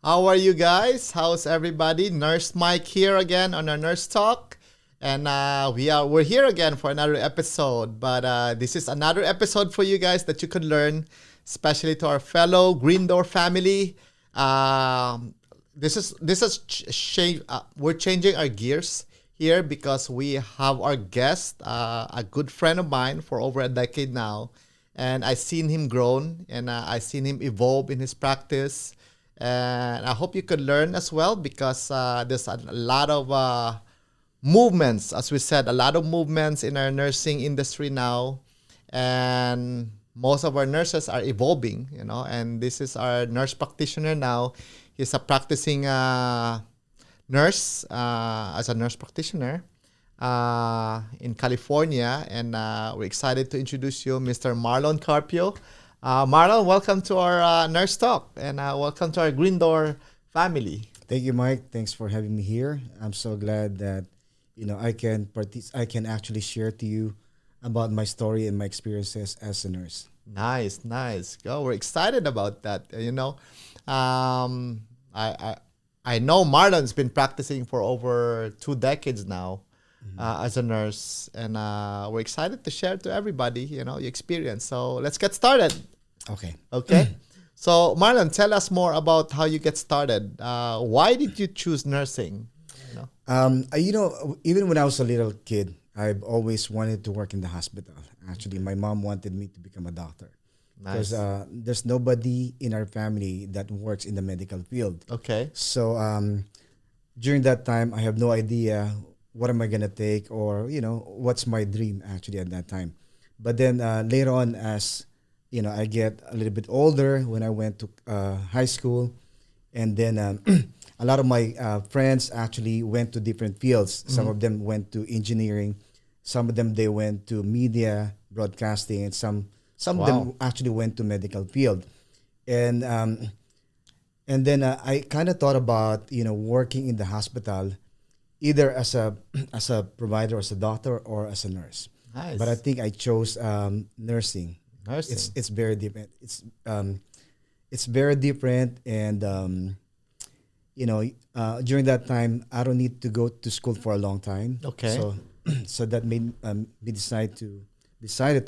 How are you guys? How's everybody? Nurse Mike here again on our Nurse Talk, and we're here again for another episode. But this is another episode for you guys that you could learn, especially to our fellow Green Door family. Um, we're changing our gears here because we have our guest, a good friend of mine for over a decade now, and I seen him grown and I seen him evolve in his practice, and I hope you could learn as well because there's a lot of movements, as we said, a lot of movements in our nursing industry now, and most of our nurses are evolving, and this is our nurse practitioner now. He's a practicing nurse as a nurse practitioner in California, and we're excited to introduce you, Mr. Marlon Carpio. Marlon, welcome to our Nurse Talk, and welcome to our Green Door family. Thank you, Mike. Thanks for having me here. I'm so glad that I can actually share to you about my story and my experiences as a nurse. Nice, nice. Oh, we're excited about that. Um, I know Marlon's been practicing for over 2 decades now as a nurse, and we're excited to share to everybody, your experience. So let's get started. Okay. Okay. So Marlon, tell us more about how you get started. Why did you choose nursing? Even when I was a little kid, I've always wanted to work in the hospital. Actually, my mom wanted me to become a doctor because Nice. there's nobody in our family that works in the medical field. Okay. So during that time, I have no idea what am I gonna take or what's my dream actually at that time. But then later on, as I get a little bit older when I went to high school, and then a lot of my friends actually went to different fields. Some of them went to engineering, some of them they went to media broadcasting, and some of Wow. them actually went to medical field. And and then I kind of thought about working in the hospital, either as a as a provider, as a doctor, or as a nurse. But I Nice. think I chose nursing. Nursing. It's very different. It's very different, and during that time, I don't need to go to school for a long time. Okay. So so that made me decided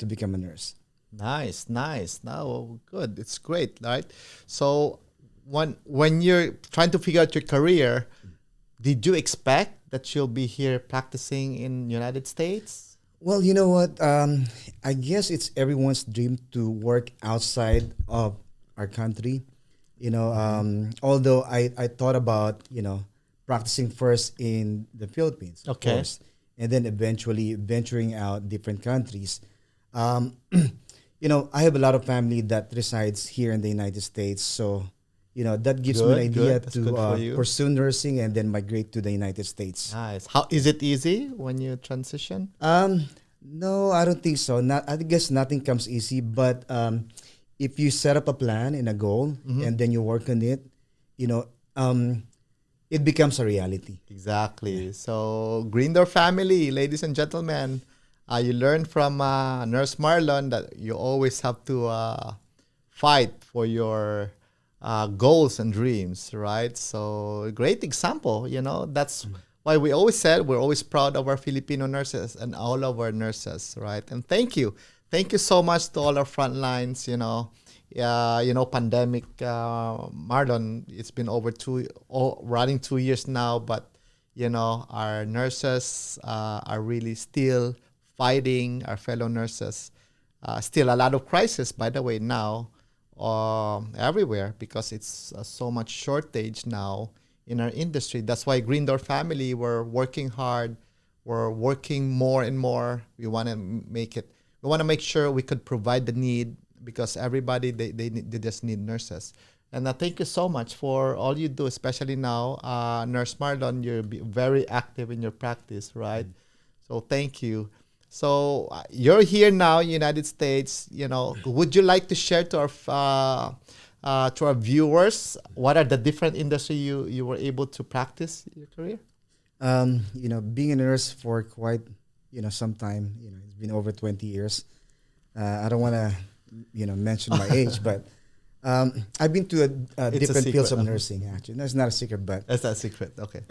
to become a nurse. Nice, nice. Now, good. It's great, right? So, when you're trying to figure out your career, did you expect that you'll be here practicing in United States? Well, you know what? I guess it's everyone's dream to work outside of our country. Although I thought about, practicing first in the Philippines, of Okay. course, and then eventually venturing out different countries. Um, I have a lot of family that resides here in the United States. So, that gives me an Good, idea good. That's to good for you. pursue nursing and then migrate to the United States. Nice. How is it easy when you transition? No, I don't think so. Not, I guess nothing comes easy, but if you set up a plan and a goal and then you work on it, you know, um, it becomes a reality. Exactly. So, Green Door family, ladies and gentlemen, you learned from Nurse Marlon that you always have to fight for your goals and dreams, right? So, great example. That's why we always said we're always proud of our Filipino nurses and all of our nurses, right? And thank you. Thank you so much to all our front lines, pandemic, Marlon, it's been over running 2 years now, but, our nurses are really still fighting, our fellow nurses. Still a lot of crisis, by the way, now everywhere because it's so much shortage now in our industry. That's why Green Door family, we're working hard. We're working more and more. We want to make it. We want to make sure we could provide the need because everybody they just need nurses. And thank you so much for all you do, especially now, Nurse Marlon. You're very active in your practice, right? So thank you. So you're here now, United States. Would you like to share to our viewers what are the different industry you were able to practice your career? Being a nurse for quite, some time, it's been over 20 years. I don't want to, mention my age, but I've been to It's a different fields secret. of nursing. Actually, no, it's not a secret, but That's a secret. Okay.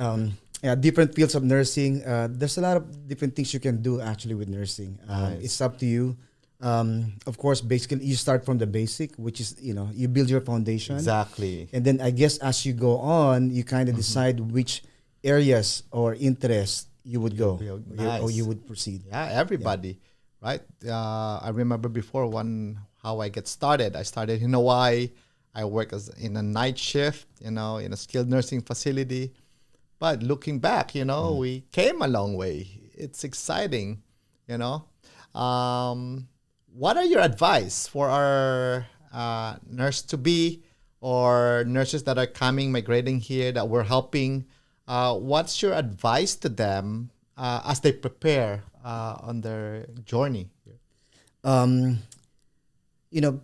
yeah, different fields of nursing. There's a lot of different things you can do actually with nursing. Nice. It's up to you. Of course, basically, you start from the basic, which is you build your foundation, Exactly. and then I guess as you go on, you kind of decide which areas or interests you would go or you Nice. would proceed. Yeah, Yeah. everybody, right? I remember before how I get started. I started in Hawaii. I work as in a night shift, in a skilled nursing facility. But looking back, we came a long way. It's exciting, you know. Um, what are your advice for our nurse to be or nurses that are coming, migrating here that we're helping? What's your advice to them as they prepare on their journey? Um,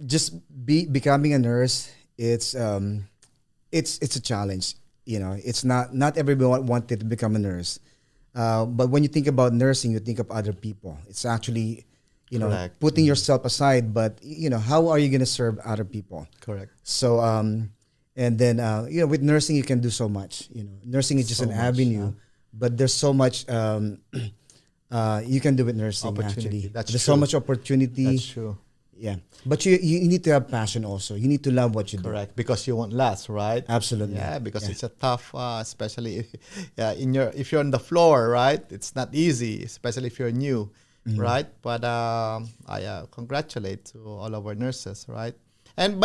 just becoming a nurse. It's a challenge. It's not everyone wanted to become a nurse. But when you think about nursing, you think of other people. It's actually, Correct. putting yourself aside. But how are you going to serve other people? Correct. So, and then with nursing, you can do so much. Nursing is just So an much, avenue, but there's so much you can do with nursing. Opportunity. Actually, That's there's so true. much opportunity. That's true. Yeah, but you need to have passion also. You need to love what you do. Correct. Because you won't last, right? Absolutely. Yeah, because Yeah. it's a tough, especially yeah, if you're on the floor, right? It's not easy, especially if you're new, right? But I congratulate to all of our nurses, right? And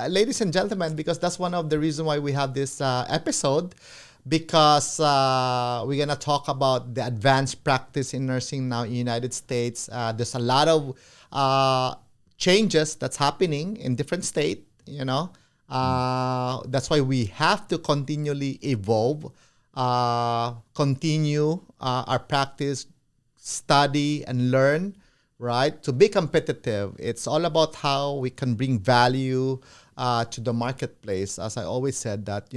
ladies and gentlemen, because that's one of the reasons why we have this episode, because we're gonna talk about the advanced practice in nursing now in the United States. There's a lot of changes that's happening in different state. That's why we have to continually evolve, continue our practice, study and learn, right? To be competitive, it's all about how we can bring value to the marketplace. As I always said that.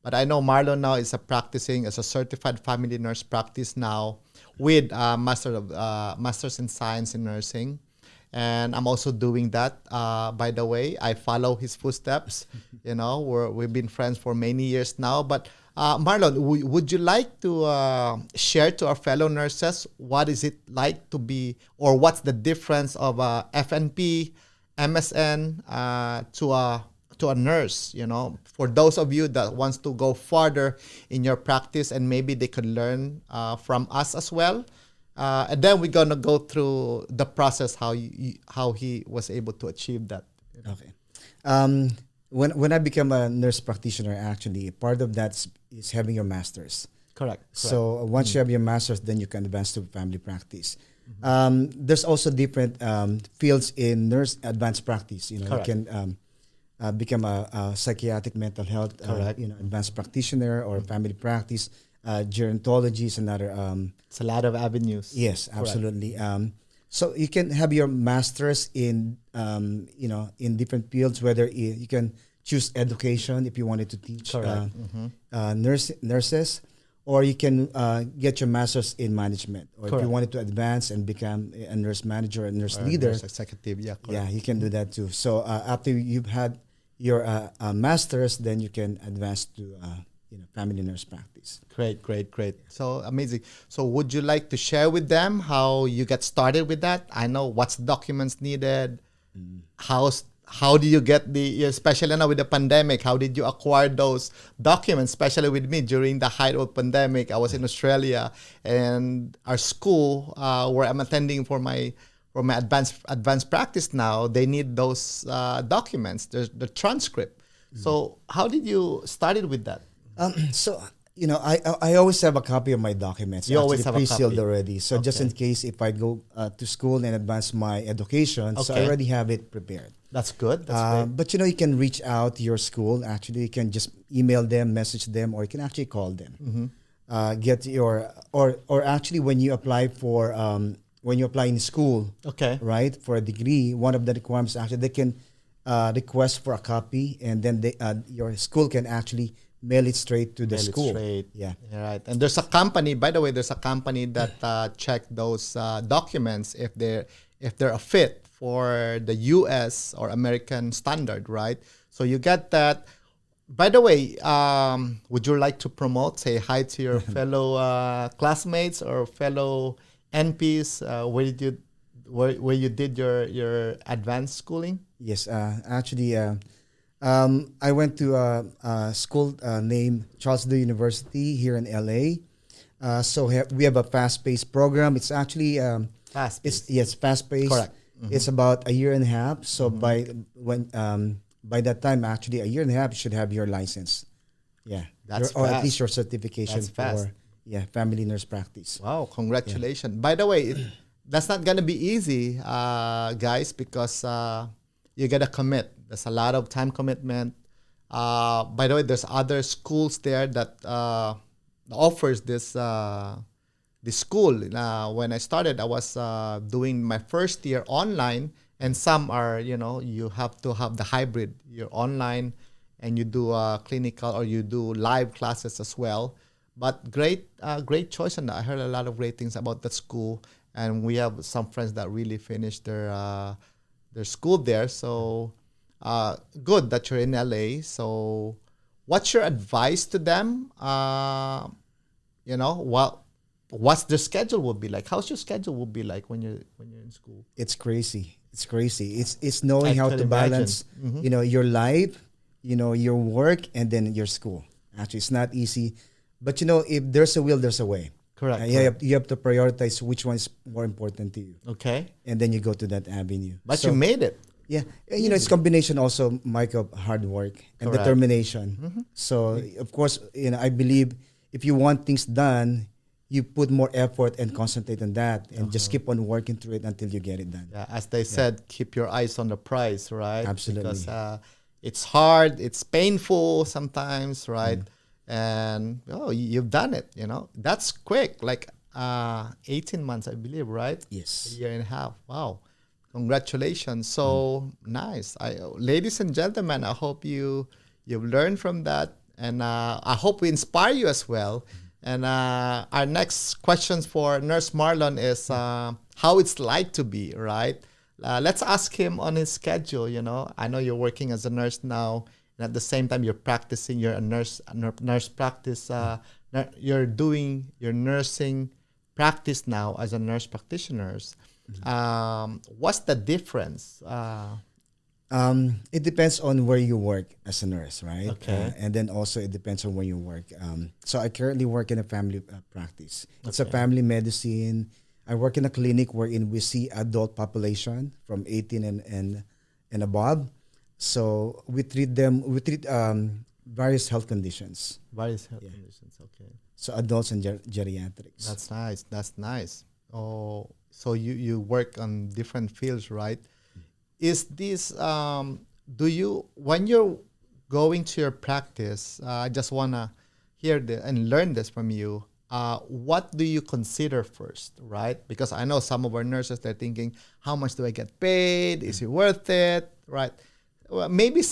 But I know Marlon now is practicing as a certified family nurse practice now with Masters in Science in Nursing. And I'm also doing that. By the way, I follow his footsteps. We've been friends for many years now. But Marlon, would you like to share to our fellow nurses what is it like to be, or what's the difference of FNP, MSN to a nurse? For those of you that wants to go farther in your practice and maybe they could learn from us as well. And then we're gonna go through the process how he was able to achieve that. Okay. When I become a nurse practitioner, actually, part of that is having your master's. Correct. So once you have your master's, then you can advance to family practice. There's also different fields in nurse advanced practice. Correct. You can become a psychiatric mental health, Correct. advanced practitioner or family practice. Gerontology is another. It's a lot of avenues. Yes, Correct. absolutely. So you can have your master's in in different fields. Whether you can choose education if you wanted to teach Correct. nurses, or you can get your master's in management, or if you Correct. wanted to advance and become a nurse manager, a nurse Or leader. nurse executive. Yeah. Correct. Yeah, you can do that too. So after you've had your master's, then you can advance to family nurse practice. Great. So amazing. So would you like to share with them how you get started with that? I know what's documents needed. How do you get especially now with the pandemic, how did you acquire those documents? Especially with me during the height of pandemic, I was in Australia, and our school where I'm attending for my advanced practice now, they need those documents, the transcript. So how did you started with that? So I always have a copy of my documents. You always actually have a pre-sealed copy. already. So just in case if I go to school and advance my education, so I Okay. already have it prepared. That's good. That's great. But you can reach out to your school. Actually, you can just email them, message them, or you can actually call them. Get your or actually when you apply for when you apply in school, Okay. right, for a degree, one of the requirements actually they can request for a copy, and then your school can actually mail it straight to the Mail it school. straight. Yeah. Right. And there's a company, by the way, there's a company that check those documents if they're a fit for the US or American standard, right? So you get that. By the way, would you like to promote, say hi to your fellow classmates or fellow NPs where you did your advanced schooling? Yes, actually, I went to a school named Charles D University here in LA. We have a fast-paced program. It's actually Fast it's paced. yes fast-paced. Correct. It's about a year and a half. So by that time, actually, a year and a half, you should have your license. Yeah, That's or at least fast. your certification That's fast. for family nurse practice. Wow, congratulations. By the way, that's not going to be easy, guys, because you got to commit. There's a lot of time commitment. By the way, there's other schools there that offers this school. When I started, I was doing my first year online, and some are, you have to have the hybrid. You're online and you do clinical or you do live classes as well. But great choice, and I heard a lot of great things about the school. And we have some friends that really finished their school there. So good that you're in LA. So, what's your advice to them? What's their schedule would be like? How's your schedule would be like when you're in school? It's crazy. It's crazy. It's I knowing how could to imagine. balance, your life, your work, and then your school. Actually, it's not easy, but if there's a will, there's a way. Correct. You have to prioritize which one is more important to you, Okay, and then you go to that avenue. but you made it. Yeah, it's combination also, Mike, of hard work and Correct. determination. So of course, I believe if you want things done, you put more effort and concentrate on that, and just keep on working through it until you get it done. Yeah, as they said, keep your eyes on the prize, right? Absolutely. Because it's hard, it's painful sometimes, right? And you've done it. That's quick. Like 18 months, I believe, right? Yes. A year and a half. Wow. Congratulations. So nice. Ladies and gentlemen, I hope you've learned from that, and I hope we inspire you as well. And our next questions for Nurse Marlon is how it's like to be, right? Let's ask him on his schedule. I know you're working as a nurse now, and at the same time you're practicing. You're a nurse practice. You're doing your nursing practice now as a nurse practitioner. What's the difference? It depends on where you work as a nurse, right? Okay. And then also it depends on where you work. So I currently work in a family practice. It's a Okay. family medicine. I work in a clinic wherein we see adult population from 18 and above. So we treat various health conditions. Various health conditions. Okay. So adults and geriatrics. That's nice. That's nice. Oh, so you work on different fields, right? Is this do you when you're going to your practice? I just wanna hear and learn this from you. What do you consider first, right? Because I know some of our nurses, they're thinking, how much do I get paid? Is it worth it, right? Well, maybe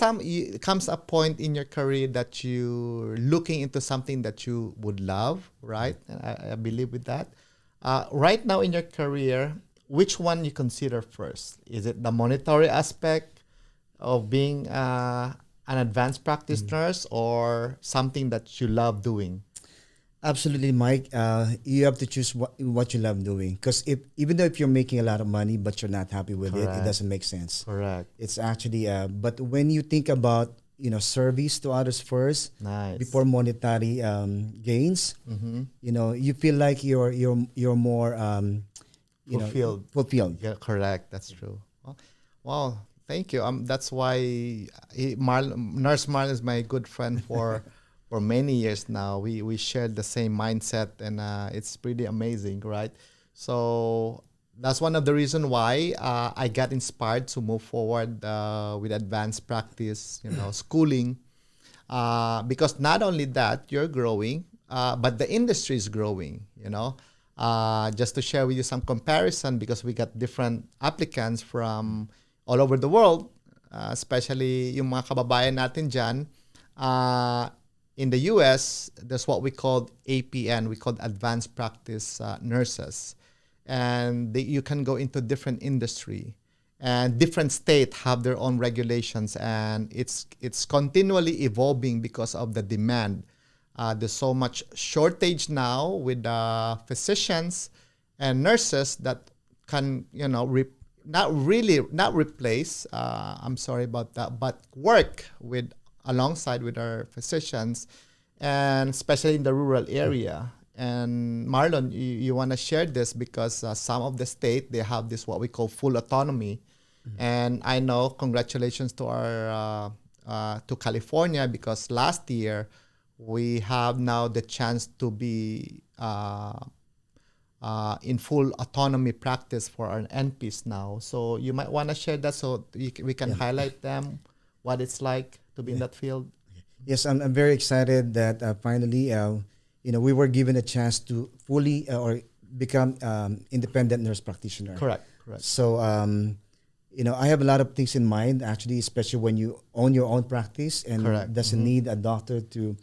comes a point in your career that you're looking into something that you would love, right? And I believe with that. Right now in your career, which one you consider first? Is it the monetary aspect of being an advanced practice nurse, or something that you love doing? Absolutely, Mike. You have to choose what you love doing. Because even though if you're making a lot of money but you're not happy with it Correct. doesn't make sense. Correct. It's actually, but when you think about service to others first Nice. before monetary gains, you feel like you're more Fulfilled. fulfilled. Yeah, correct. That's true. Well, thank you. That's why Nurse Marlon is my good friend for many years now. We shared the same mindset, and it's pretty amazing, right? So that's one of the reasons why I got inspired to move forward with advanced practice, schooling, because not only that you're growing, but the industry is growing. Just to share with you some comparison, because we got different applicants from all over the world, especially yung mga kababayan natin dyan. In the US, there's what we call APN, we call Advanced Practice Nurses. And you can go into different industry. and different states have their own regulations, and it's continually evolving because of the demand. There's so much shortage now with physicians and nurses that can, not replace. I'm sorry about that, but work with alongside with our physicians, and especially in the rural area. And Marlon, you want to share this because some of the state they have this what we call full autonomy, and I know congratulations to our to California because last year we have now the chance to be in full autonomy practice for our NPs now. So you might want to share that so we can Yeah. highlight them, what it's like to be in Yeah. that field. Yes, I'm very excited that finally, we were given a chance to fully or become independent nurse practitioner. Correct, correct, So, I have a lot of things in mind, actually, especially when you own your own practice and correct. doesn't need a doctor to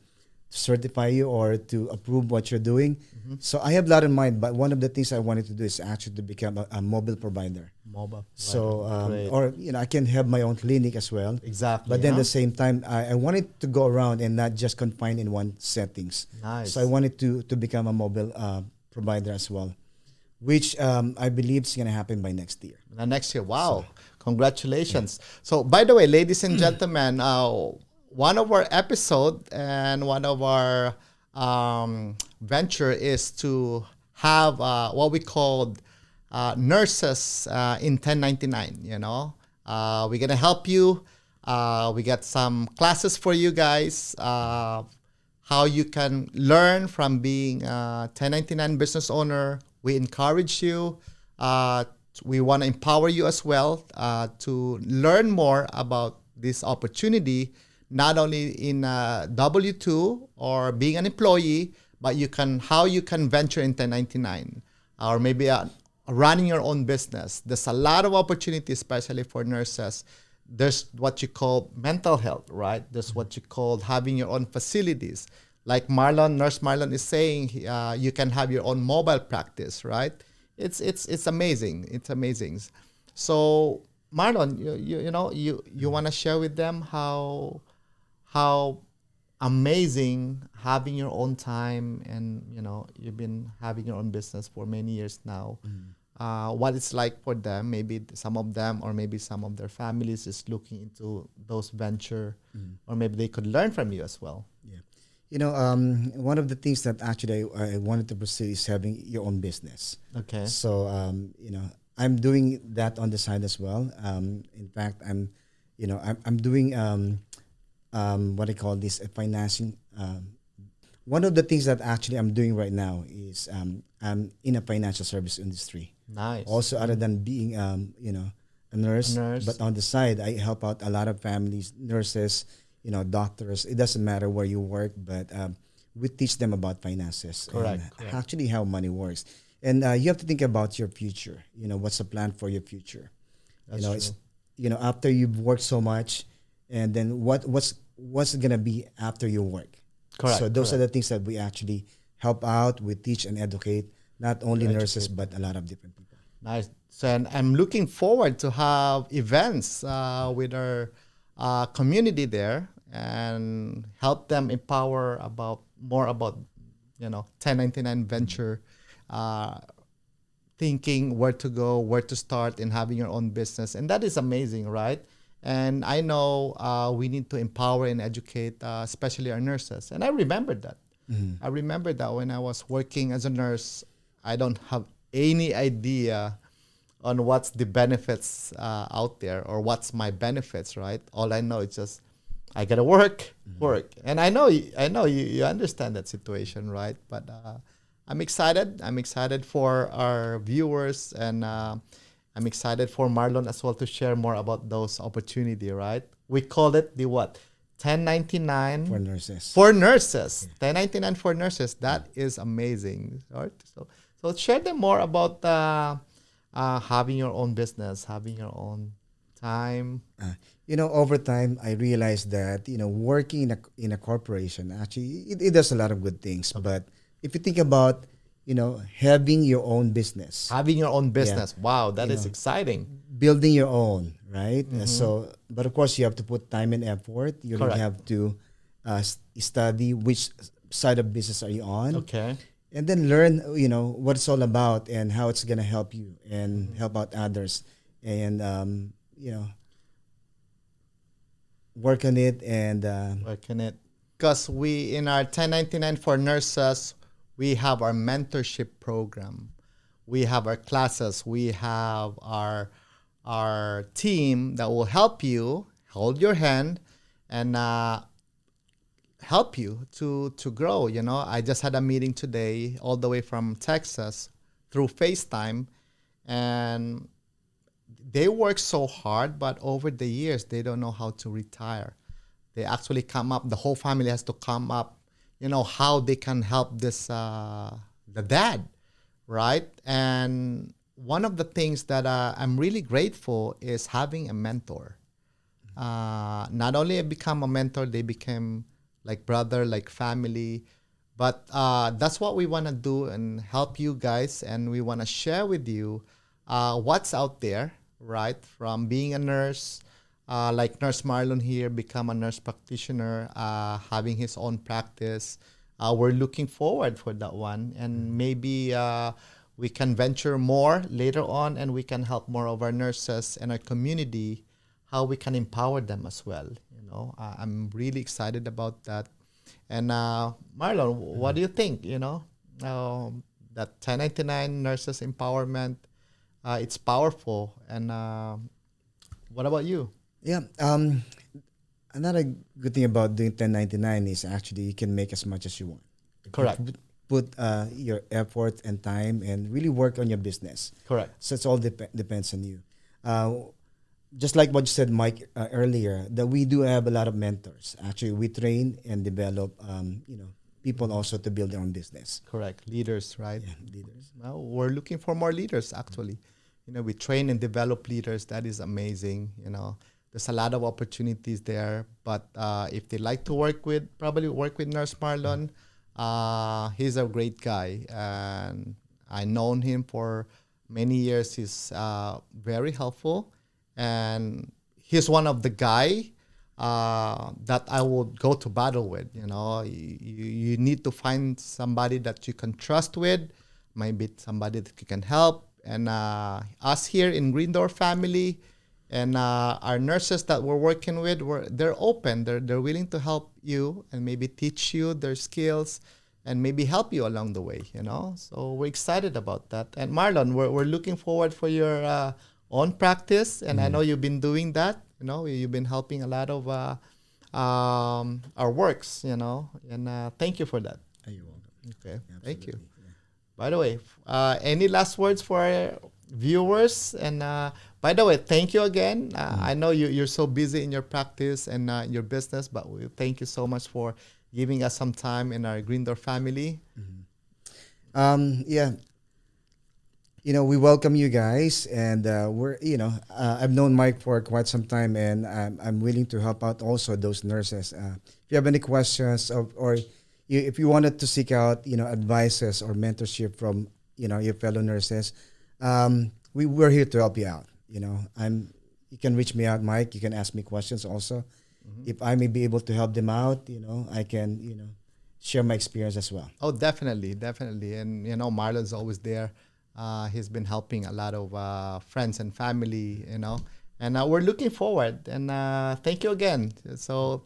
certify you or to approve what you're doing. So I have a lot in mind, but one of the things I wanted to do is actually to become a mobile provider. Mobile. So, Great. or I can have my own clinic as well. Exactly. But then at huh? the same time, I wanted to go around and not just confine in one settings. Nice. So I wanted to become a mobile provider as well, which I believe is going to happen by next year. Next year. Wow. Congratulations. So, by the way, ladies and gentlemen, one of our episode and one of our venture is to have what we call nurses in 1099. We're going to help you. We got some classes for you guys. How you can learn from being a 1099 business owner. We encourage you. We want to empower you as well to learn more about this opportunity, not only in W-2 or being an employee, but how you can venture in 1099 or maybe running your own business. There's a lot of opportunity, especially for nurses. There's what you call mental health, right? There's what you call having your own facilities. Like Nurse Marlon is saying, you can have your own mobile practice, right? It's amazing. It's amazing. So Marlon, you want to share with them how amazing having your own time, and you've been having your own business for many years now. What it's like for them, maybe some of them or maybe some of their families is looking into those venture, or maybe they could learn from you as well. Yeah. One of the things that actually I wanted to pursue is having your own business. Okay. So, I'm doing that on the side as well. In fact, I'm doing what I call this financing. One of the things that actually I'm doing right now is I'm in a financial service industry. Nice. Also, other than being a nurse, Nurse. but on the side I help out a lot of families, nurses, doctors. It doesn't matter where you work, but we teach them about finances Correct, and correct. actually how money works. And you have to think about your future. What's the plan for your future? That's It's true. after you've worked so much, and then what's gonna be after your work? Correct. So those are correct. the things that we actually help out. We teach and educate not only To nurses educate. but a lot of different people. Nice. So, and I'm looking forward to have events with our community there and help them empower more about 1099 venture, thinking where to go, where to start, and having your own business, and that is amazing, right? And I know we need to empower and educate, especially our nurses. And I remembered that. I remember that when I was working as a nurse, I don't have any idea on what's the benefits out there or what's my benefits, right? All I know is just I gotta work, and I know you understand that situation, right? But I'm excited. I'm excited for our viewers, and I'm excited for Marlon as well to share more about those opportunity, right? We call it the what? 1099 For nurses. for nurses. 1099 for nurses. That is amazing. Right? So share them more about having your own business, having your own time. Over time, I realized that working in a corporation actually it does a lot of good things. But if you think about having your own business. Having your own Yeah. business. Wow, that You is know, exciting. building your own, right? Mm-hmm. So, but of course, you have to put time and effort. You really Correct. have to study which side of business are you on, Okay. and then learn, what it's all about and how it's gonna help you and Mm-hmm. help out others, and you know, work on it. And Working it. Because we, in our 1099 for nurses, we have our mentorship program. We have our classes. We have our team that will help you, hold your hand, and help you to grow. I just had a meeting today, all the way from Texas, through FaceTime, and they work so hard, but over the years they don't know how to retire. They actually come up. The whole family has to come up. How they can help this the dad, right? And one of the things that I'm really grateful is having a mentor. Not only become a mentor, they became like brother, like family. But that's what we want to do and help you guys. And we want to share with you what's out there, right? From being a nurse, like Nurse Marlon here, become a nurse practitioner, having his own practice. We're looking forward for that one. And maybe we can venture more later on, and we can help more of our nurses and our community, how we can empower them as well. I'm really excited about that. And Marlon, what do you think? That 1099 nurses empowerment, it's powerful. And what about you? yeah, another good thing about doing 1099 is actually you can make as much as you want. If you Correct. put your effort and time and really work on your business. Correct. So it's all depends on you. Uh, just like what you said, Mike, earlier, that we do have a lot of mentors. Actually, we train and develop, people also to build their own business. Correct. Leaders, right? Yeah, leaders. Well, we're looking for more leaders, actually. We train and develop leaders. That is amazing. There's a lot of opportunities there. But if they like to probably work with Nurse Marlon, he's a great guy. And I've known him for many years. He's very helpful. And he's one of the guy that I would go to battle with. You need to find somebody that you can trust with, maybe somebody that you can help. And us here in Green Door family, and our nurses that we're working with, they're open. They're willing to help you and maybe teach you their skills and maybe help you along the way. So we're excited about that. And Marlon, we're looking forward for your own practice. And I know you've been doing that. You've been helping a lot of our works. And thank you for that. You're welcome. Okay, thank you. Absolutely. Yeah. By the way, any last words for our viewers? And by the way, thank you again. I know you're so busy in your practice and your business, but we thank you so much for giving us some time in our Green Door family. Yeah. We welcome you guys, and I've known Mike for quite some time, and I'm willing to help out also those nurses. If you have any questions, or if you wanted to seek out, advices or mentorship from, your fellow nurses, we're here to help you out. You can reach me out, Mike. You can ask me questions also. If I may be able to help them out, I can, share my experience as well. Oh, definitely, definitely. And, Marlon's always there. He's been helping a lot of friends and family, and we're looking forward. And thank you again. So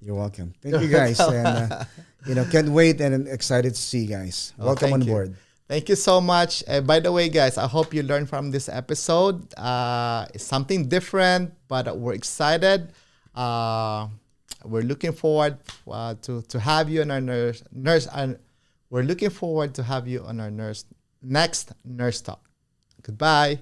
You're welcome. Thank you guys, and can't wait and I'm excited to see you guys. Welcome on thank you. board. Thank you so much. By the way, guys, I hope you learned from this episode. It's something different, but we're excited. We're looking forward to have you on our nurse. And we're looking forward to have you on our next nurse talk. Goodbye.